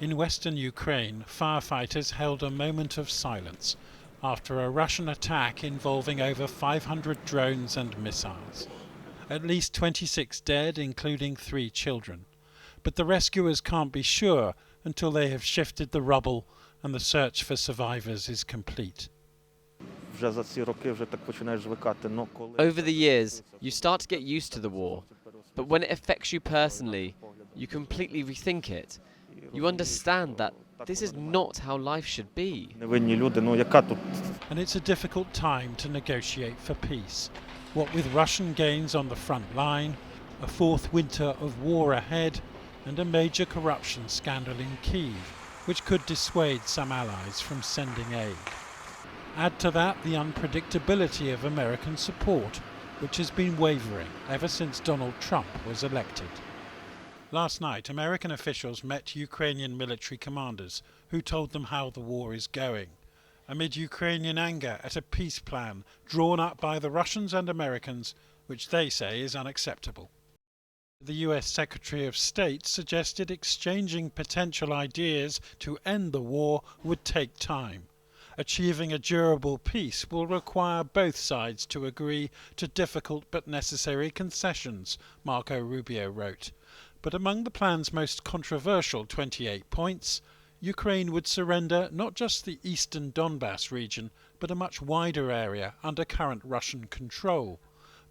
In western Ukraine, firefighters held a moment of silence after a Russian attack involving over 500 drones and missiles. At least 26 dead, including 3 children. But the rescuers can't be sure until they have shifted the rubble and the search for survivors is complete. Over the years, you start to get used to the war, but when it affects you personally, you completely rethink it. You understand that this is not how life should be. And it's a difficult time to negotiate for peace. What with Russian gains on the front line, a 4th winter of war ahead, and a major corruption scandal in Kiev, which could dissuade some allies from sending aid. Add to that the unpredictability of American support, which has been wavering ever since Donald Trump was elected. Last night, American officials met Ukrainian military commanders who told them how the war is going, amid Ukrainian anger at a peace plan drawn up by the Russians and Americans, which they say is unacceptable. The US Secretary of State suggested exchanging potential ideas to end the war would take time. Achieving a durable peace will require both sides to agree to difficult but necessary concessions, Marco Rubio wrote. But among the plan's most controversial 28 points, Ukraine would surrender not just the eastern Donbass region, but a much wider area under current Russian control.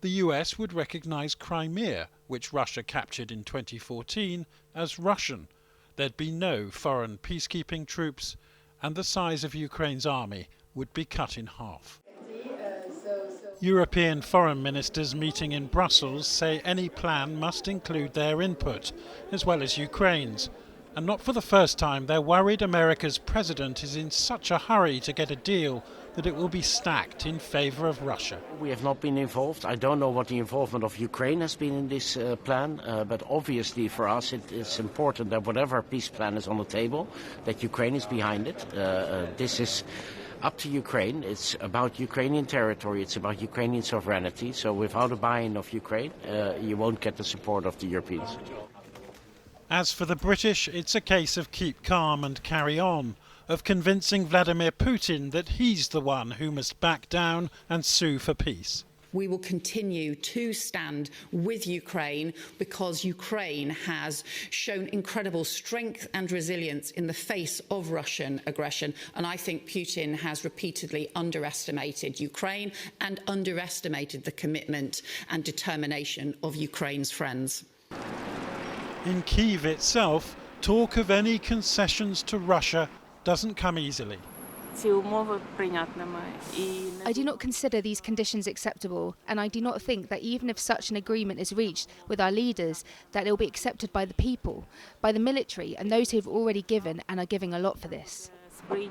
The US would recognize Crimea, which Russia captured in 2014, as Russian. There'd be no foreign peacekeeping troops, and the size of Ukraine's army would be cut in half. European foreign ministers meeting in Brussels say any plan must include their input, as well as Ukraine's. And not for the first time, they're worried America's president is in such a hurry to get a deal that it will be stacked in favor of Russia. We have not been involved. I don't know what the involvement of Ukraine has been in this plan, but obviously for us it is important that whatever peace plan is on the table, that Ukraine is behind it. This is up to Ukraine. It's about Ukrainian territory. It's about Ukrainian sovereignty. So without a buy-in of Ukraine, you won't get the support of the Europeans. As for the British, it's a case of keep calm and carry on, of convincing Vladimir Putin that he's the one who must back down and sue for peace. We will continue to stand with Ukraine because Ukraine has shown incredible strength and resilience in the face of Russian aggression. And I think Putin has repeatedly underestimated Ukraine and underestimated the commitment and determination of Ukraine's friends. In Kiev itself, talk of any concessions to Russia doesn't come easily. I do not consider these conditions acceptable, and I do not think that even if such an agreement is reached with our leaders, that it will be accepted by the people, by the military, and those who have already given and are giving a lot for this. I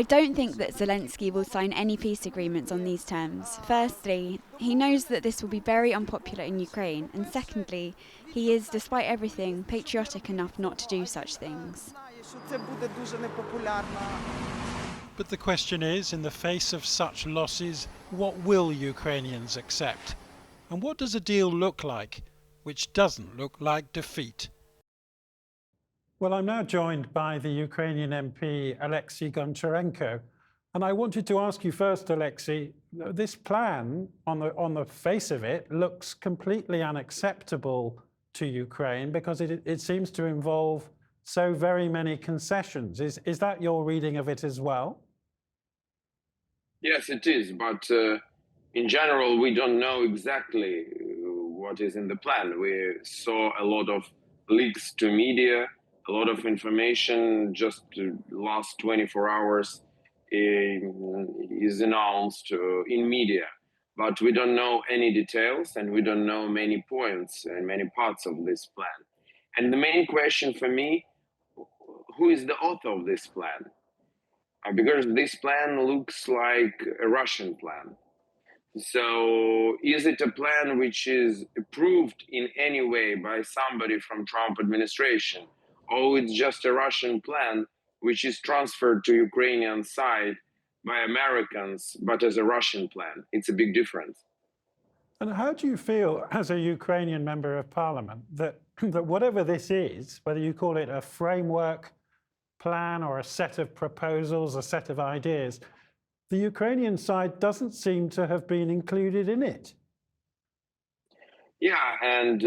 don't think that Zelensky will sign any peace agreements on these terms. Firstly, he knows that this will be very unpopular in Ukraine, and secondly, he is, despite everything, patriotic enough not to do such things. But the question is, in the face of such losses, what will Ukrainians accept? And what does a deal look like, which doesn't look like defeat? Well, I'm now joined by the Ukrainian MP, Alexei Goncharenko. And I wanted to ask you first, Alexei, this plan, on the face of it, looks completely unacceptable to Ukraine because it seems to involve so very many concessions. Is that your reading of it as well? Yes, it is. But in general, we don't know exactly what is in the plan. We saw a lot of leaks to media, a lot of information just the last 24 hours is announced in media. But we don't know any details and we don't know many points and many parts of this plan. And the main question for me, who is the author of this plan? Because this plan looks like a Russian plan. So is it a plan which is approved in any way by somebody from Trump administration? Or it's just a Russian plan which is transferred to Ukrainian side by Americans, but as a Russian plan? It's a big difference. And how do you feel as a Ukrainian member of parliament that, that whatever this is, whether you call it a framework plan or a set of proposals, a set of ideas, the Ukrainian side doesn't seem to have been included in it? Yeah, and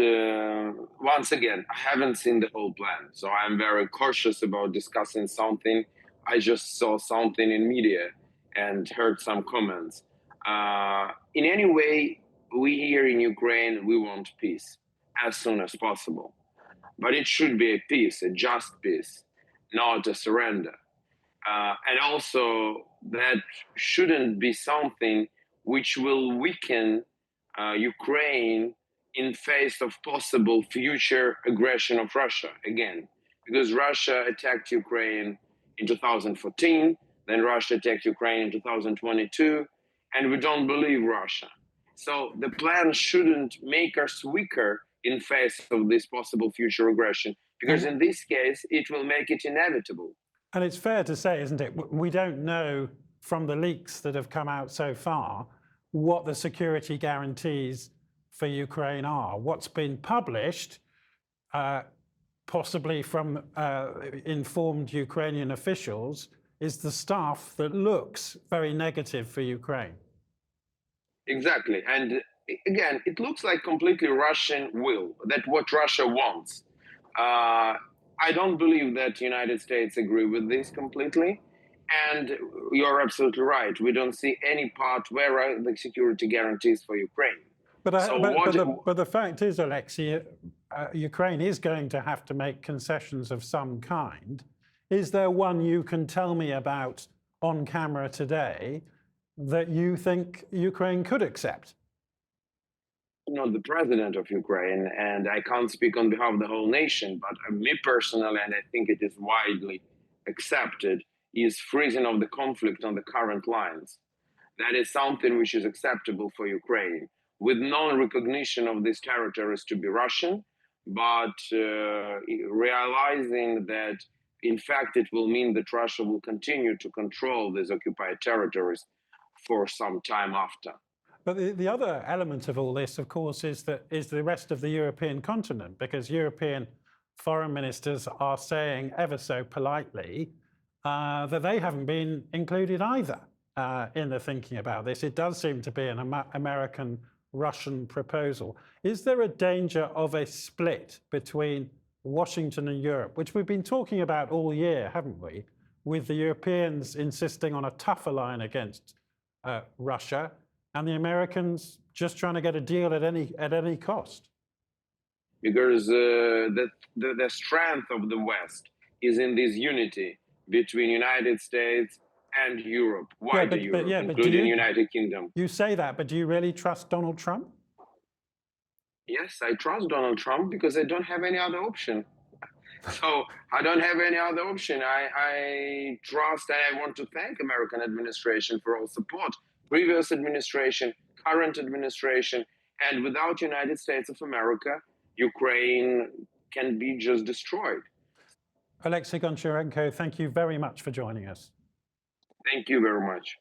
once again, I haven't seen the whole plan, so I'm very cautious about discussing something. I just saw something in media and heard some comments. In any way, we here in Ukraine, we want peace as soon as possible. But it should be a peace, a just peace, not a surrender. And also, that shouldn't be something which will weaken Ukraine in face of possible future aggression of Russia again. Because Russia attacked Ukraine in 2014, then Russia attacked Ukraine in 2022, and we don't believe Russia. So the plan shouldn't make us weaker in face of this possible future aggression, because in this case, it will make it inevitable. And it's fair to say, isn't it, we don't know from the leaks that have come out so far what the security guarantees for Ukraine are. What's been published, possibly from informed Ukrainian officials, is the stuff that looks very negative for Ukraine. Exactly. And again, it looks like completely Russian will, that what Russia wants. I don't believe that the United States agree with this completely. And you're absolutely right. We don't see any part where are the security guarantees for Ukraine. But the fact is, Alexei, Ukraine is going to have to make concessions of some kind. Is there one you can tell me about on camera today that you think Ukraine could accept? I'm not the president of Ukraine, and I can't speak on behalf of the whole nation, but me personally, and I think it is widely accepted, is freezing of the conflict on the current lines. That is something which is acceptable for Ukraine, with non-recognition of these territories to be Russian, but realizing that, in fact, it will mean that Russia will continue to control these occupied territories for some time after. But the other element of all this, of course, is the rest of the European continent, because European foreign ministers are saying ever so politely that they haven't been included either in the thinking about this. It does seem to be an American-Russian proposal. Is there a danger of a split between Washington and Europe, which we've been talking about all year, haven't we, with the Europeans insisting on a tougher line against Russia, and the Americans just trying to get a deal at any cost? Because the strength of the West is in this unity between United States and Europe, wider Europe, including United Kingdom. You say that, but do you really trust Donald Trump? Yes, I trust Donald Trump because I don't have any other option. So I don't have any other option. I trust, and I want to thank American administration for all support. Previous administration, current administration, and without United States of America, Ukraine can be just destroyed. Alexei Goncharenko, thank you very much for joining us. Thank you very much.